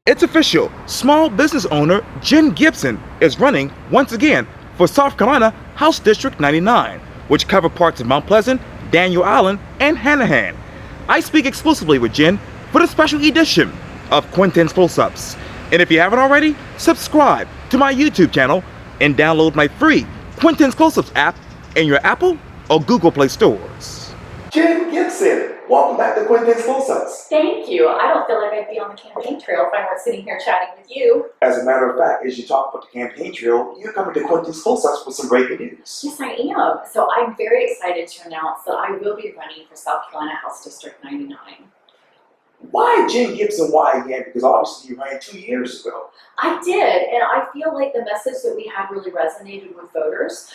It's official. Small business owner Jen Gibson is running once again for South Carolina House District 99, which cover parts of Mount Pleasant, Daniel Island, and Hanahan. I speak exclusively with Jen for the special edition of Quintin's Close-Ups. And if you haven't already, subscribe to my YouTube channel and download my free Quintin's Close-Ups app in your Apple or Google Play stores. Jen Gibson, welcome back to Quintin's Close-Ups. Thank you. I don't feel like I'd be on the campaign trail if I weren't sitting here chatting with you. As a matter of fact, as you talk about the campaign trail, you're coming to Quintin's Close-Ups with some breaking news. Yes, I am. So I'm very excited to announce that I will be running for South Carolina House District 99. Why Jen Gibson? Why again? Because obviously you ran 2 years ago. I did, and I feel like the message that we had really resonated with voters.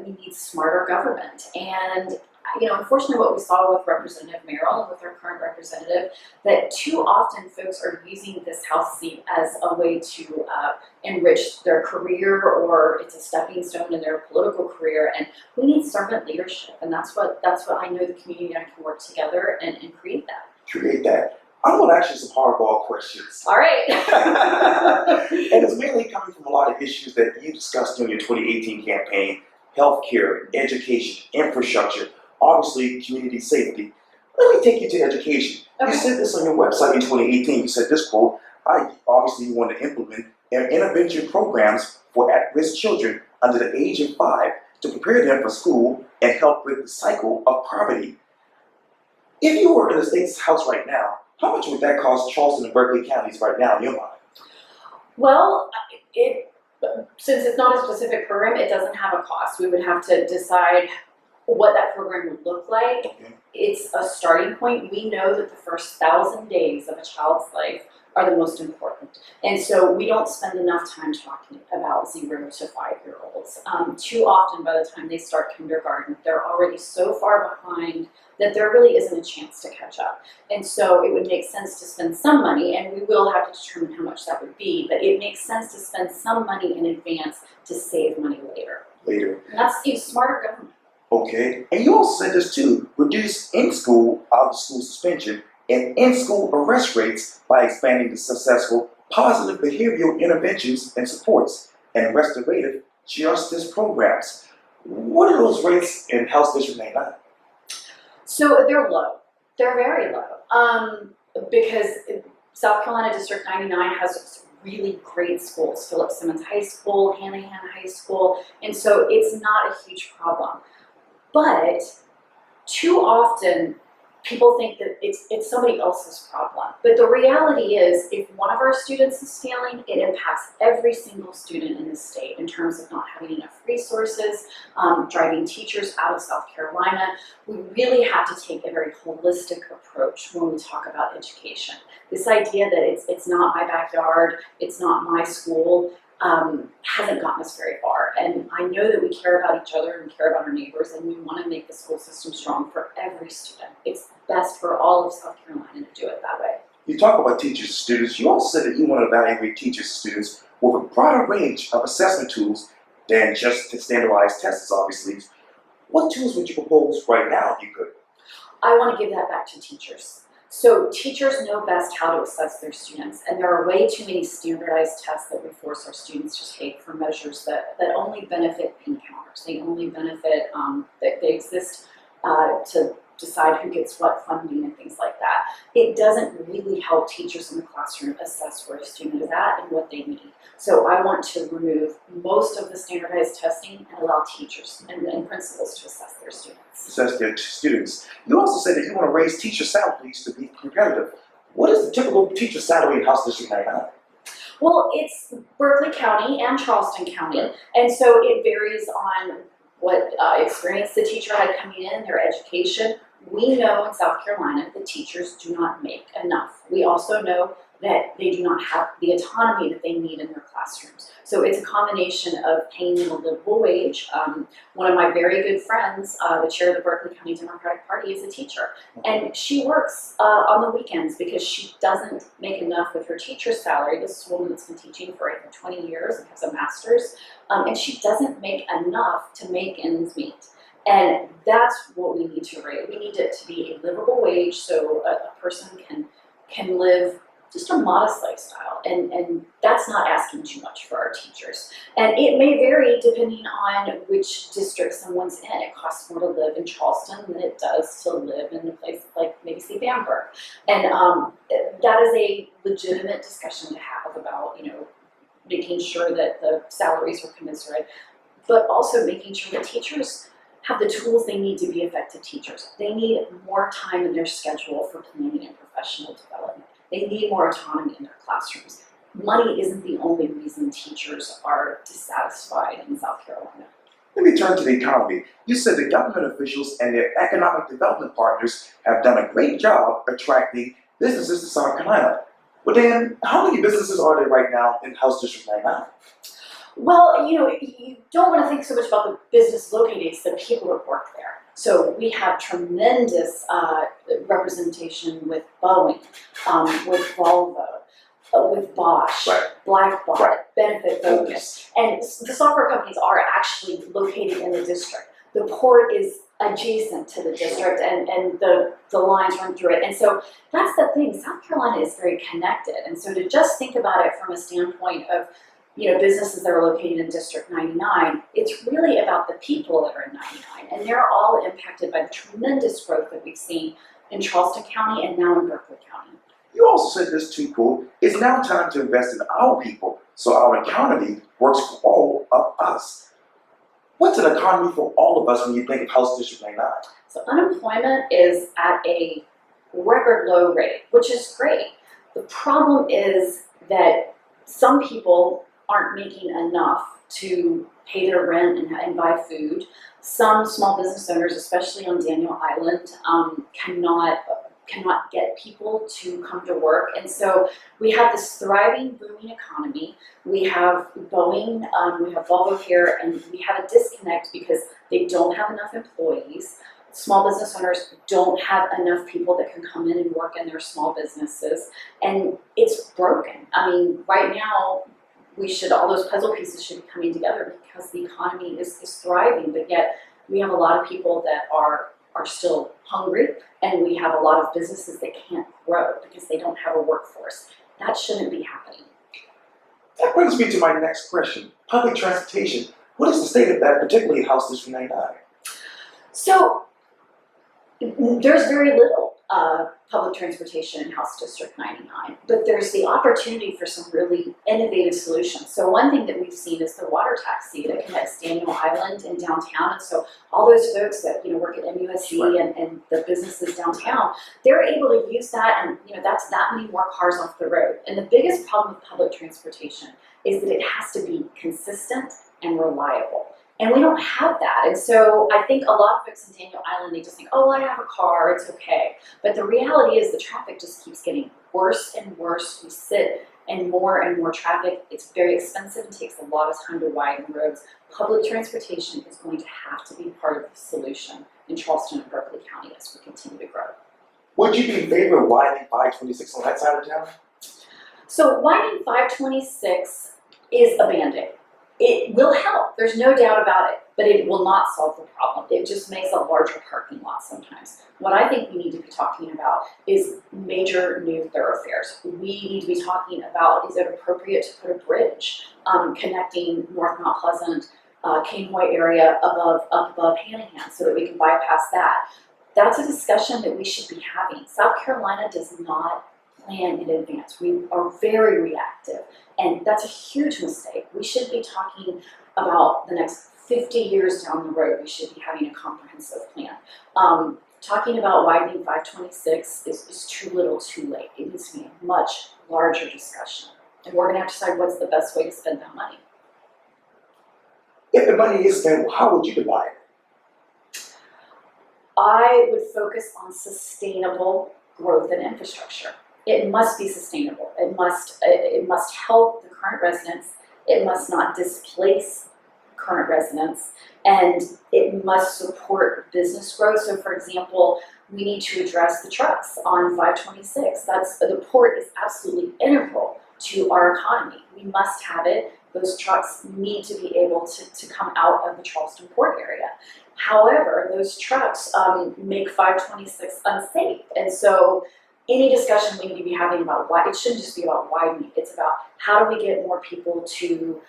We need smarter government, and unfortunately what we saw with Representative Merrill and with our current representative, that too often folks are using this House seat as a way to enrich their career, or it's a stepping stone in their political career, and we need servant leadership, and that's what I know the community and I can work together and create that. Create that. I'm going to ask you some hardball questions. All right. And it's mainly coming from a lot of issues that you discussed during your 2018 campaign: healthcare, education, infrastructure, obviously community safety. Let me take you to education. Okay. You said this on your website in 2018. You said this quote: obviously you want to implement intervention programs for at-risk children under the age of 5 to prepare them for school and help break the cycle of poverty. If you were in the state's house right now, how much would that cost Charleston and Berkeley counties right now in your mind? Well, since it's not a specific program, it doesn't have a cost. We would have to decide what that program would look like. Okay. It's a starting point. We know that the first 1,000 days of a child's life are the most important. And so we don't spend enough time talking about 0 to 5-year-olds. Too often by the time they start kindergarten, they're already so far behind that there really isn't a chance to catch up. And so it would make sense to spend some money, and we will have to determine how much that would be, but it makes sense to spend some money in advance to save money later. And that's smarter government. Okay, and you also said this too: reduce in-school, out-of-school suspension, and in-school arrest rates by expanding the successful positive behavioral interventions and supports and restorative justice programs. What are those rates in House District 99? So they're low. They're very low. Because South Carolina District 99 has really great schools: Philip Simmons High School, Hanahan High School, and so it's not a huge problem. But too often, people think that it's somebody else's problem. But the reality is, if one of our students is failing, it impacts every single student in the state in terms of not having enough resources, driving teachers out of South Carolina. We really have to take a very holistic approach when we talk about education. This idea that it's not my backyard, it's not my school, hasn't gotten us very far. And I know that we care about each other and care about our neighbors, and we want to make the school system strong for every student. It's best for all of South Carolina to do it that way. You talk about teachers and students. You also said that you want to evaluate teachers and students with a broader range of assessment tools than just the standardized tests, obviously. What tools would you propose right now if you could? I want to give that back to teachers. So teachers know best how to assess their students, and there are way too many standardized tests that we force our students to take for measures that only benefit bean counters. They only benefit, that they exist to decide who gets what funding and things like that. It doesn't really help teachers in the classroom assess where a student is at and what they need. So I want to remove most of the standardized testing and allow teachers and principals to assess their students. Assess their students. You also said that you want to raise teacher salaries to be competitive. What is the typical teacher salary in House District 99? Well, it's Berkeley County and Charleston County, and so it varies on what experience the teacher had coming in, their education. We know in South Carolina that teachers do not make enough. We also know that they do not have the autonomy that they need in their classrooms. So it's a combination of paying them a livable wage. One of my very good friends, the chair of the Berkeley County Democratic Party, is a teacher. And she works on the weekends because she doesn't make enough with her teacher's salary. This is a woman that's been teaching for, I think, 20 years and has a master's. And she doesn't make enough to make ends meet. And that's what we need to raise. We need it to be a livable wage so a person can live just a modest lifestyle, and that's not asking too much for our teachers. And it may vary depending on which district someone's in. It costs more to live in Charleston than it does to live in a place like maybe say Bamberg, and that is a legitimate discussion to have about making sure that the salaries are commensurate, but also making sure that teachers have the tools they need to be effective teachers. They need more time in their schedule for planning and professional development. They need more autonomy in their classrooms. Money isn't the only reason teachers are dissatisfied in South Carolina. Let me turn to the economy. You said the government officials and their economic development partners have done a great job attracting businesses to South Carolina. But then, how many businesses are there right now in House District 99? Well, you don't want to think so much about the business located, it's the people that work there. So we have tremendous representation with Boeing, with Volvo, with Bosch, Right. Blackbaud, Right. Benefit Focus. And the software companies are actually located in the district. The port is adjacent to the district, and the lines run through it. And so that's the thing, South Carolina is very connected. And so to just think about it from a standpoint of businesses that are located in District 99, it's really about the people that are in 99. And they're all impacted by the tremendous growth that we've seen in Charleston County and now in Berkeley County. You also said this too, cool. It's now time to invest in our people so our economy works for all of us. What's an economy for all of us when you think of House District 99? So unemployment is at a record low rate, which is great. The problem is that some people aren't making enough to pay their rent and buy food. Some small business owners, especially on Daniel Island, cannot get people to come to work. And so we have this thriving, booming economy. We have Boeing, we have Volvo here, and we have a disconnect because they don't have enough employees. Small business owners don't have enough people that can come in and work in their small businesses, and it's broken. I mean, right now, all those puzzle pieces should be coming together because the economy is thriving, but yet we have a lot of people that are still hungry, and we have a lot of businesses that can't grow because they don't have a workforce. That shouldn't be happening. That brings me to my next question. Public transportation. What is the state of that, particularly in House District 99? So there's very little public transportation in House District 99, but there's the opportunity for some really innovative solutions. So one thing that we've seen is the water taxi that connects Daniel Island and downtown. And so all those folks that work at MUSC and the businesses downtown, they're able to use that, and that's that many more cars off the road. And the biggest problem with public transportation is that it has to be consistent and reliable. And we don't have that. And so I think a lot of folks in Daniel Island, they just think, oh, I have a car, it's okay. But the reality is the traffic just keeps getting worse and worse. We sit in more and more traffic. It's very expensive and takes a lot of time to widen roads. Public transportation is going to have to be part of the solution in Charleston and Berkeley County as we continue to grow. Would you be in favor of widening 526 on that side of town? So widening 526 is a Band-Aid. It will help, there's no doubt about it, but it will not solve the problem. It just makes a larger parking lot sometimes. What I think we need to be talking about is major new thoroughfares. We need to be talking about, is it appropriate to put a bridge connecting North Mount Pleasant, Canehoy area up above Hanahan so that we can bypass that. That's a discussion that we should be having. South Carolina does not plan in advance. We are very reactive, and that's a huge mistake. We should be talking about the next 50 years down the road. We should be having a comprehensive plan. Talking about widening 526 is too little too late. It needs to be a much larger discussion, and we're going to have to decide what's the best way to spend that money. If the money is spent, how would you divide it? I would focus on sustainable growth and infrastructure. It must be sustainable. It must help the current residents. It must not displace current residents, and it must support business growth. So, for example, we need to address the trucks on 526. The port is absolutely integral to our economy. We must have it. Those trucks need to be able to come out of the Charleston port area. However, those trucks make 526 unsafe, and so any discussion we need to be having about why, it shouldn't just be about widening, it's about how do we get more people to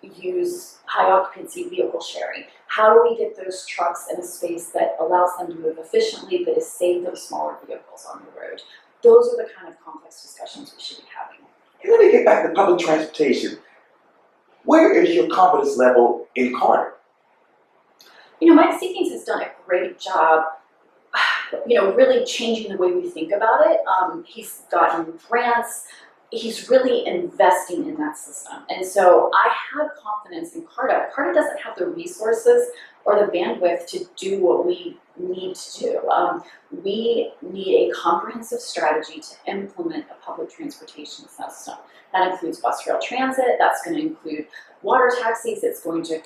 use high occupancy vehicle sharing? How do we get those trucks in a space that allows them to move efficiently but is safe for the smaller vehicles on the road? Those are the kind of complex discussions we should be having. And let me get back to public transportation. Where is your confidence level in Carter? Mike Seekings has done a great job, really changing the way we think about it. He's gotten grants. He's really investing in that system. And so I have confidence in CARTA. CARTA doesn't have the resources or the bandwidth to do what we need to do. We need a comprehensive strategy to implement a public transportation system. That includes bus rail transit, that's going to include water taxis, it's going to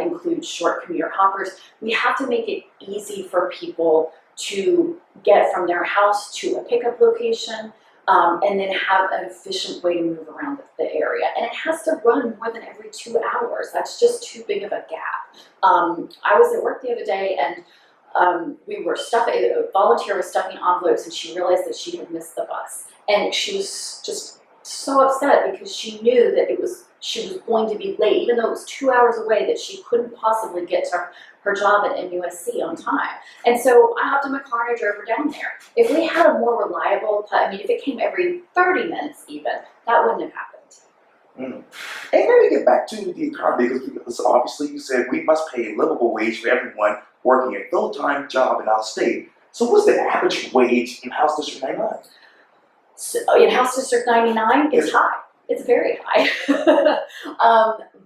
include short commuter hoppers. We have to make it easy for people to get from their house to a pickup location, and then have an efficient way to move around the area. And it has to run more than every 2 hours. That's just too big of a gap. I was at work the other day and a volunteer was stuffing envelopes and she realized that she had missed the bus. And she was just so upset because she knew that she was going to be late, even though it was 2 hours away, that she couldn't possibly get to her job at MUSC on time. And so I hopped in my car and I drove her down there. If we had a more reliable, if it came every 30 minutes even, that wouldn't have happened. And let me get back to the economy, because obviously you said we must pay a livable wage for everyone working a full-time job in our state. So what's the average wage in House District 99? So in House District 99, it's high. It's very high.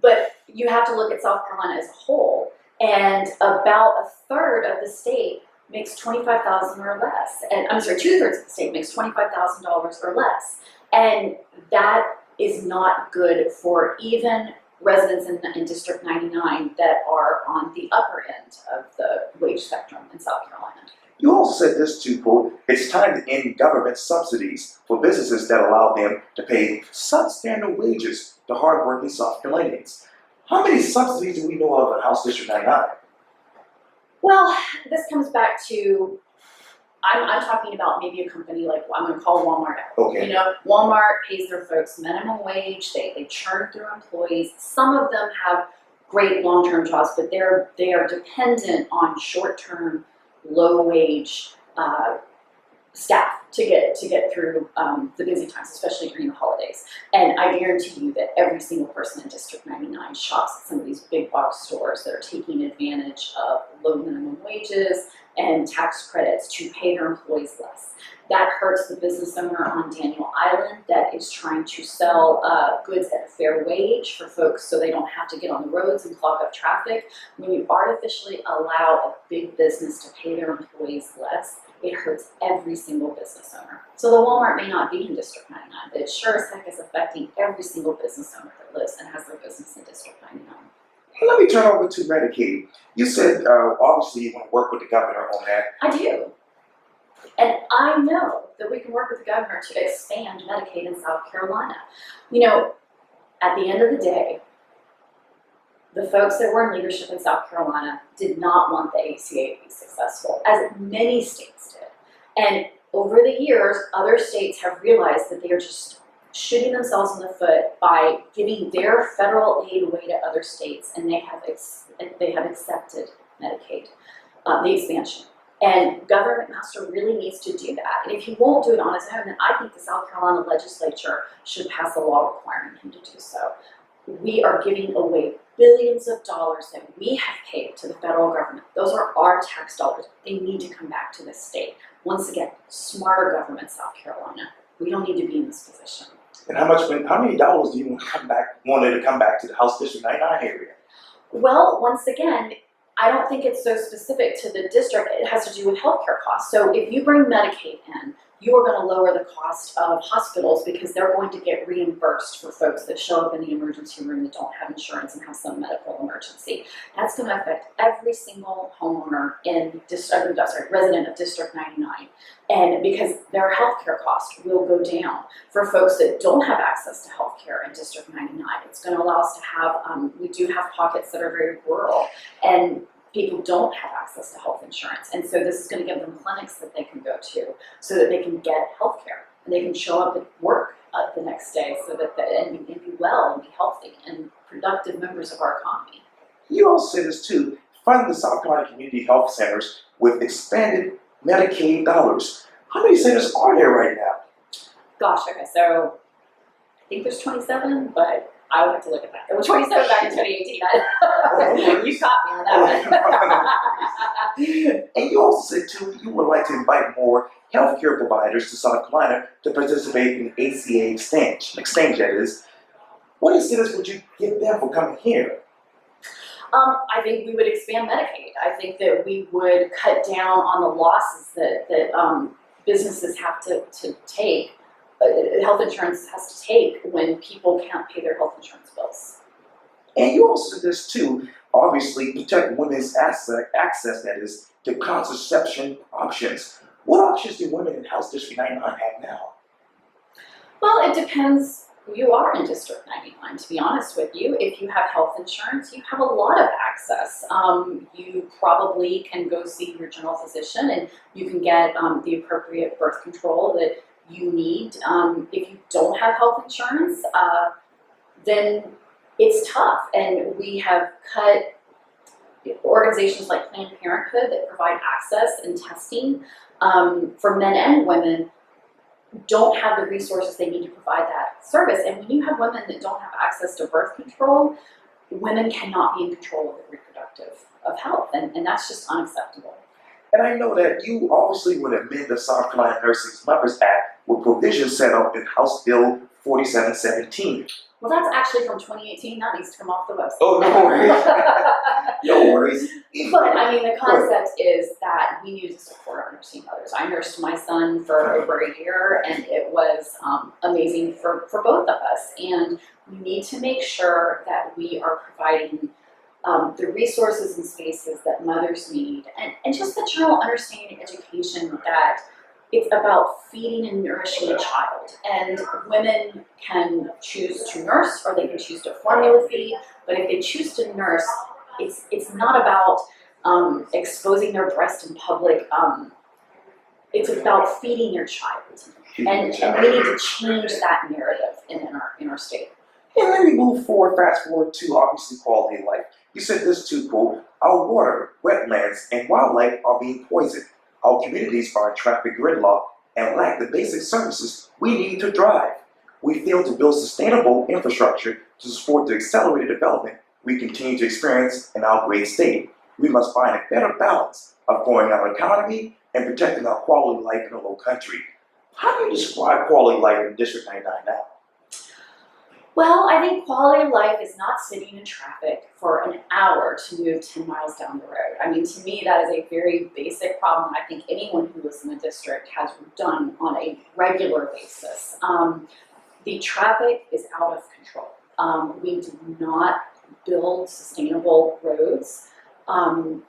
But you have to look at South Carolina as a whole. And about a third of the state makes $25,000 or less. And I'm sorry, 2/3 of the state makes $25,000 or less. And that is not good for even residents in District 99 that are on the upper end of the wage spectrum in South Carolina. You also said this too, quote, it's time to end government subsidies for businesses that allow them to pay substandard wages to hardworking South Carolinians. How many subsidies do we know of in House District 99? Well, this comes back to, I'm talking about maybe a company like, I'm going to call Walmart out. Okay. Walmart pays their folks minimum wage, they churn through employees. Some of them have great long-term jobs, but they are dependent on short-term, low-wage staff to get through the busy times, especially during the holidays. And I guarantee you that every single person in District 99 shops at some of these big box stores that are taking advantage of low minimum wages and tax credits to pay their employees less. That hurts the business owner on Daniel Island that is trying to sell goods at a fair wage for folks so they don't have to get on the roads and clog up traffic. When you artificially allow a big business to pay their employees less, it hurts every single business owner. So the Walmart may not be in District 99, but it sure as heck is affecting every single business owner that lives and has their business in District 99. Let me turn over to Medicaid. You said obviously you want to work with the governor on that. I do. And I know that we can work with the governor to expand Medicaid in South Carolina. At the end of the day, the folks that were in leadership in South Carolina did not want the ACA to be successful, as many states did. And over the years, other states have realized that they are just shooting themselves in the foot by giving their federal aid away to other states, and they have accepted Medicaid, the expansion. And Governor McMaster really needs to do that. And if he won't do it on his own, then I think the South Carolina legislature should pass a law requiring him to do so. We are giving away billions of dollars that we have paid to the federal government. Those are our tax dollars. They need to come back to this state. Once again, smarter government, South Carolina. We don't need to be in this position. And how many dollars do you want to come back to the House District 99 area? Well, once again, I don't think it's so specific to the district. It has to do with healthcare costs. So if you bring Medicaid in, you are going to lower the cost of hospitals because they're going to get reimbursed for folks that show up in the emergency room that don't have insurance and have some medical emergency. That's going to affect every single homeowner resident of District 99. And because their healthcare cost will go down. For folks that don't have access to healthcare in District 99, it's going to allow us to have, we do have pockets that are very rural. And people don't have access to health insurance. And so this is going to give them clinics that they can go to so that they can get health care and they can show up at work the next day so that and be well and be healthy and productive members of our economy. You also say this too, fund the South Carolina Community Health Centers with expanded Medicaid dollars. How many centers are there right now? Gosh, okay, so I think there's 27, but I would have to look at that. There were 27 back in 2018. You caught me on that one. And you also said too, you would like to invite more healthcare providers to South Carolina to participate in the ACA exchange that is. What incentives would you give them for coming here? I think we would expand Medicaid. I think that we would cut down on the losses that businesses have to take, health insurance has to take when people can't pay their health insurance bills. And you also said this too, obviously protect women's access that is, to contraception options. What options do women in House District 99 have now? Well, it depends who you are in District 99, to be honest with you. If you have health insurance, you have a lot of access. You probably can go see your general physician and you can get the appropriate birth control that you need. If you don't have health insurance, then it's tough. And we have cut organizations like Planned Parenthood that provide access and testing for men and women don't have the resources they need to provide that service. And when you have women that don't have access to birth control, women cannot be in control of their reproductive health, and that's just unacceptable. And I know that you obviously would amend the South Carolina Nursing Mothers Act with provisions set up in House Bill 4717. Well, that's actually from 2018. That needs to come off the website. Oh, no worries. No worries. But I mean, the concept is that we need to support our nursing mothers. I nursed my son for over a year, and it was amazing for both of us. And we need to make sure that we are providing the resources and spaces that mothers need, and just the general understanding and education that it's about feeding and nourishing a child. And women can choose to nurse or they can choose to formula feed, but if they choose to nurse, it's not about exposing their breast in public. It's about feeding their child. And we need to change that narrative in our state. And then we move forward, fast forward to obviously quality of life. You said this too, quote, our water, wetlands, and wildlife are being poisoned. Our communities are in traffic gridlock and lack the basic services we need to thrive. We fail to build sustainable infrastructure to support the accelerated development we continue to experience in our great state. We must find a better balance of growing our economy and protecting our quality of life in a low country. How do you describe quality of life in District 99 now? Well, I think quality of life is not sitting in traffic for an hour to move 10 miles down the road. I mean, to me, that is a very basic problem I think anyone who lives in the district has done on a regular basis. The traffic is out of control. We do not build sustainable roads, and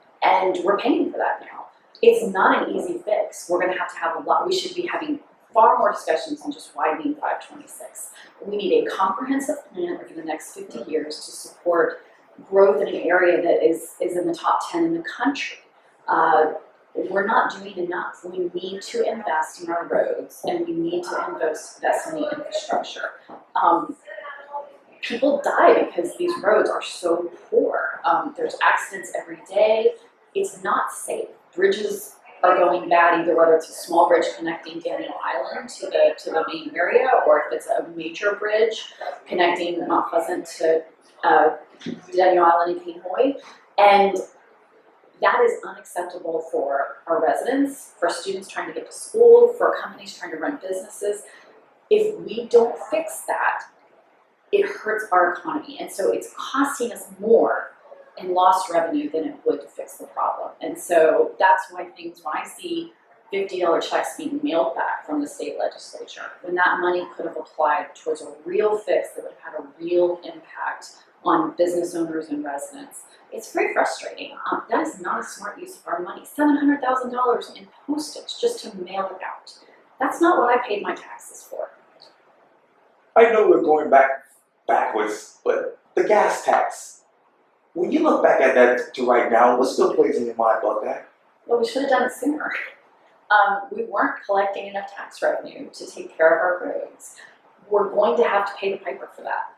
we're paying for that now. It's not an easy fix. We're going to have a lot. We should be having far more discussions on just widening 526. We need a comprehensive plan over the next 50 years to support growth in an area that is in the top 10 in the country. We're not doing enough. We need to invest in our roads, and we need to invest in the infrastructure. People die because these roads are so poor. There's accidents every day. It's not safe. Bridges are going bad, either whether it's a small bridge connecting Daniel Island to the main area, or if it's a major bridge connecting Mount Pleasant to Daniel Island and King Hoy. And that is unacceptable for our residents, for students trying to get to school, for companies trying to run businesses. If we don't fix that, it hurts our economy. And so it's costing us more in lost revenue than it would to fix the problem. And so that's why when I see $50 checks being mailed back from the state legislature, when that money could have applied towards a real fix that would have had a real impact on business owners and residents, it's very frustrating. That is not a smart use of our money. $700,000 in postage just to mail it out. That's not what I paid my taxes for. I know we're going backwards, but the gas tax. When you look back at that to right now, what still plays in your mind about that? Well, we should have done it sooner. We weren't collecting enough tax revenue to take care of our roads. We're going to have to pay the piper for that.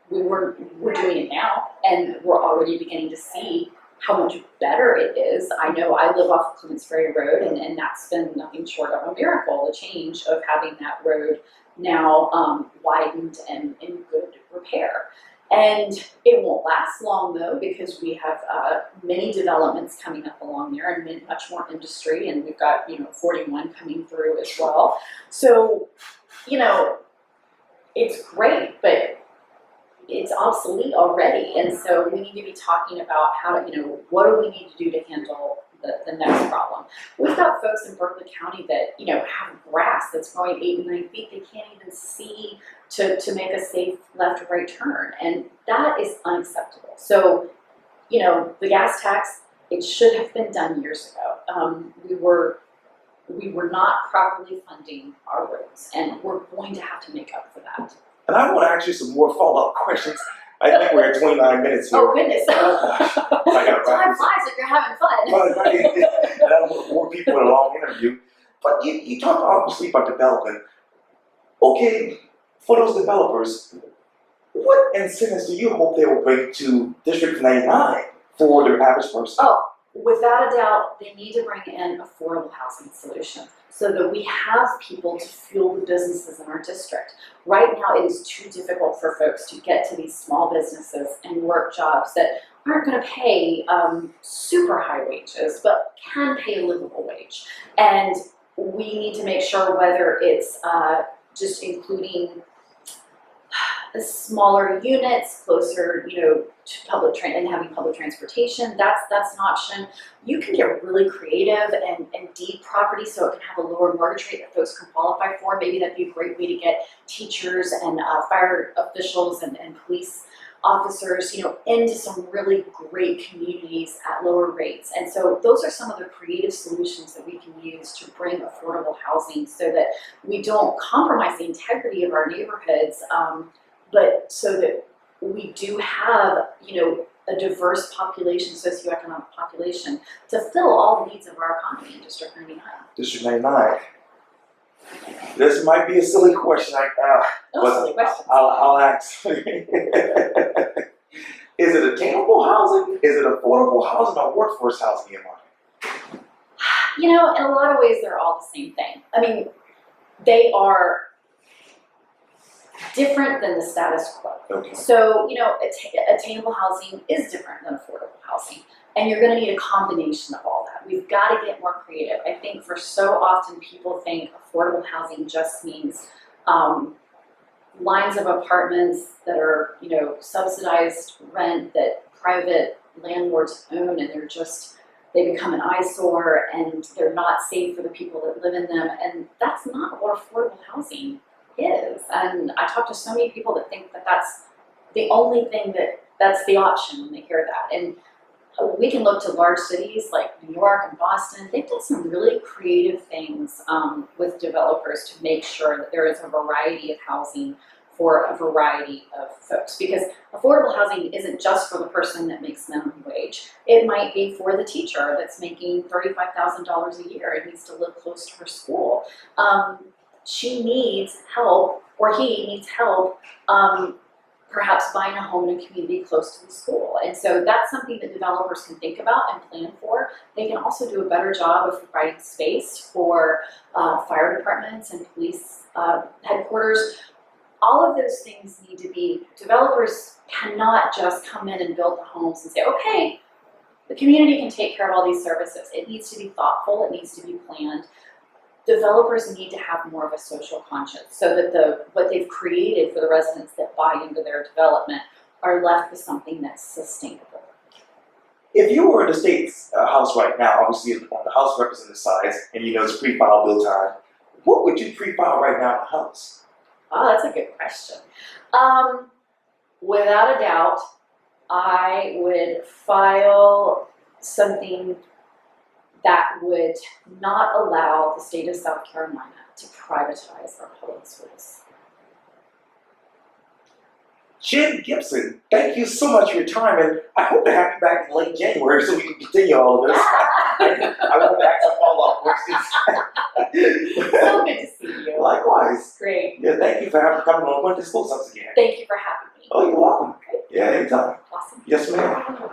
We're doing it now, and we're already beginning to see how much better it is. I know I live off of Clements Ferry Road, and that's been nothing short of a miracle, the change of having that road now widened and in good repair. And it won't last long though, because we have many developments coming up along there and much more industry, and we've got 41 coming through as well. So it's great, but it's obsolete already, and so we need to be talking about how to what do we need to do to handle the next problem. We've got folks in Berkeley County that have grass that's growing 8 and 9 feet. They can't even see to make a safe left or right turn, and that is unacceptable. So the gas tax, it should have been done years ago. We were not properly funding our roads, and we're going to have to make up for that. And I want to ask you some more follow-up questions. I think we're at 29 minutes here. Oh goodness! I got Time flies if you're having fun. Right. And I don't want to bore people with a long interview. But you talked obviously about development. Okay, for those developers, what incentives do you hope they will bring to District 99 for the average person? Oh, without a doubt, they need to bring in affordable housing solutions so that we have people to fuel the businesses in our district. Right now, it is too difficult for folks to get to these small businesses and work jobs that aren't going to pay super high wages, but can pay a livable wage. And we need to make sure, whether it's just including smaller units closer, to public and having public transportation, that's an option. You can get really creative and deed property so it can have a lower mortgage rate that folks can qualify for. Maybe that'd be a great way to get teachers and fire officials and police officers, into some really great communities at lower rates. And so those are some of the creative solutions that we can use to bring affordable housing so that we don't compromise the integrity of our neighborhoods, but so that we do have, a diverse population, socioeconomic population, to fill all the needs of our economy in District 99. District 99. This might be a silly question, Silly question. I'll ask. Is it attainable housing? Is it affordable housing or workforce housing in mind? In a lot of ways, they're all the same thing. I mean, they are different than the status quo. Okay. So, attainable housing is different than affordable housing. And you're going to need a combination of all that. We've got to get more creative. I think for so often people think affordable housing just means lines of apartments that are, subsidized rent that private landlords own, and they become an eyesore and they're not safe for the people that live in them. And that's not what affordable housing is. And I talk to so many people that think that that's the only thing that's the option when they hear that. And we can look to large cities like New York and Boston. They've done some really creative things with developers to make sure that there is a variety of housing for a variety of folks. Because affordable housing isn't just for the person that makes minimum wage. It might be for the teacher that's making $35,000 a year and needs to live close to her school. She needs help, or he needs help, perhaps buying a home in a community close to the school. And so that's something that developers can think about and plan for. They can also do a better job of providing space for fire departments and police headquarters. All of those things need to be, developers cannot just come in and build the homes and say, okay, the community can take care of all these services. It needs to be thoughtful, it needs to be planned. Developers need to have more of a social conscience so that what they've created for the residents that buy into their development are left with something that's sustainable. If you were in the state's house right now, obviously on the House Representative side, and it's pre-file bill time, what would you pre-file right now in the House? Oh, that's a good question. Without a doubt, I would file something that would not allow the state of South Carolina to privatize our public schools. Jen Gibson, thank you so much for your time, and I hope to have you back in late January so we can continue all of this. I want to ask some follow-up questions. So good to see you. Likewise. Great. Yeah, thank you for coming on Quintin School Subs again. Thank you for having me. Oh, you're welcome. Yeah, anytime. Awesome. Yes, ma'am.